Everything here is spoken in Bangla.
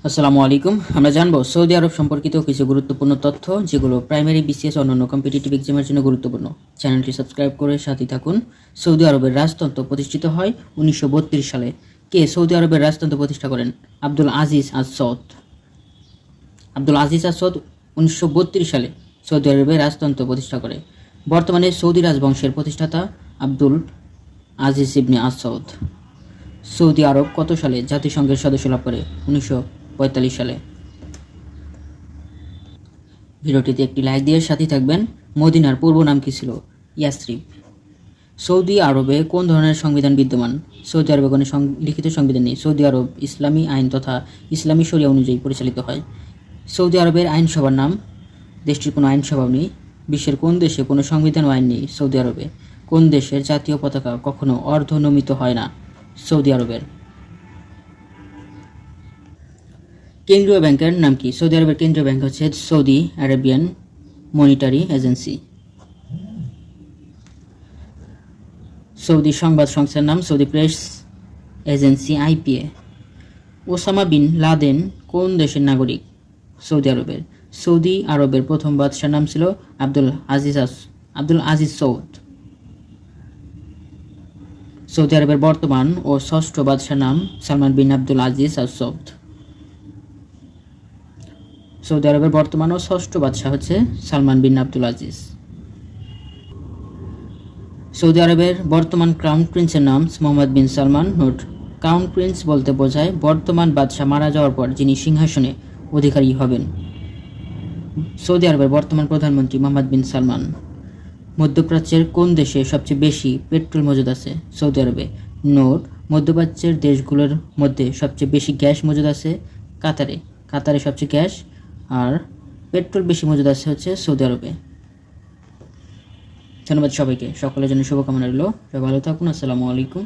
আসসালামু আলাইকুম। আমরা জানবো সৌদি আরব সম্পর্কিত কিছু গুরুত্বপূর্ণ তথ্য যেগুলো প্রাইমারি, বিসিএস অন্যান্য কম্পিটিটিভ এক্সামের জন্য গুরুত্বপূর্ণ। চ্যানেলটি সাবস্ক্রাইব করে সাথে থাকুন। সৌদি আরবের রাজতন্ত্র প্রতিষ্ঠিত হয় 1932 সালে। কে সৌদি আরবের রাজতন্ত্র প্রতিষ্ঠা করেন? আব্দুল আজিজ আস সৌদ। আব্দুল আজিজ আস সৌদ 1932 সালে সৌদি আরবের রাজতন্ত্র প্রতিষ্ঠা করে। বর্তমানে সৌদি রাজবংশের প্রতিষ্ঠাতা আব্দুল আজিজ ইবনে আস সৌদ। সৌদি আরব কত সালে জাতিসংঘের সদস্য লাভ করে? 1945 সালে। ভিডিওটিতে একটি লাইক দিয়ে সাথে থাকবেন। মদিনার পূর্ব নাম কি ছিল? ইয়াসরিব। সৌদি আরবে কোন ধরনের সংবিধান বিদ্যমান? সৌদি আরবে কোনো লিখিত সংবিধান নেই। সৌদি আরব ইসলামী আইন তথা ইসলামী শরিয়া অনুযায়ী পরিচালিত হয়। সৌদি আরবের আইনসভার নাম? দেশটির কোনো আইনসভাও নেই। বিশ্বের কোন দেশে কোনো সংবিধান ও আইন নেই? সৌদি আরবে। কোন দেশের জাতীয় পতাকা কখনো অর্ধনমিত হয় না? সৌদি আরবের। কেন্দ্রীয় ব্যাংকের নাম কি? সৌদি আরবের কেন্দ্রীয় ব্যাংক হচ্ছে Saudi Arabian monetary agency. Saudi সংবাদ সংস্থার নাম Saudi press agency IPA. Osama bin Laden কোন দেশের নাগরিক? সৌদি আরবের। সৌদি আরবের প্রথম বাদশার নাম ছিল আব্দুল আজিজ সৌদ। সৌদি আরবের বর্তমান ও ষষ্ঠ বাদশার নাম সালমান বিন আব্দুল আজিজ আল সৌদ। সৌদি আরবের বর্তমান ও ষষ্ঠ বাদশাহ হচ্ছে সালমান বিন আব্দুল আজিজ। সৌদি আরবের বর্তমান ক্রাউন প্রিন্সের নাম মোহাম্মদ বিন সালমান। নোট: ক্রাউন প্রিন্স বলতে বোঝায় বর্তমান বাদশাহ মারা যাওয়ার পর যিনি সিংহাসনে অধিকারী হবেন। সৌদি আরবের বর্তমান প্রধানমন্ত্রী মোহাম্মদ বিন সালমান। মধ্যপ্রাচ্যের কোন দেশে সবচেয়ে বেশি পেট্রোল মজুদ আছে? সৌদি আরবে। নোট: মধ্যপ্রাচ্যের দেশগুলোর মধ্যে সবচেয়ে বেশি গ্যাস মজুদ আছে কাতারে। কাতারে সবচেয়ে গ্যাস আর পেট্রোল বেশি মজুদ আছে হচ্ছে সৌদি আরবে। ধন্যবাদ সবাইকে। সকলের জন্য শুভকামনা রইল। সবাই ভালো থাকুন। আসসালামু আলাইকুম।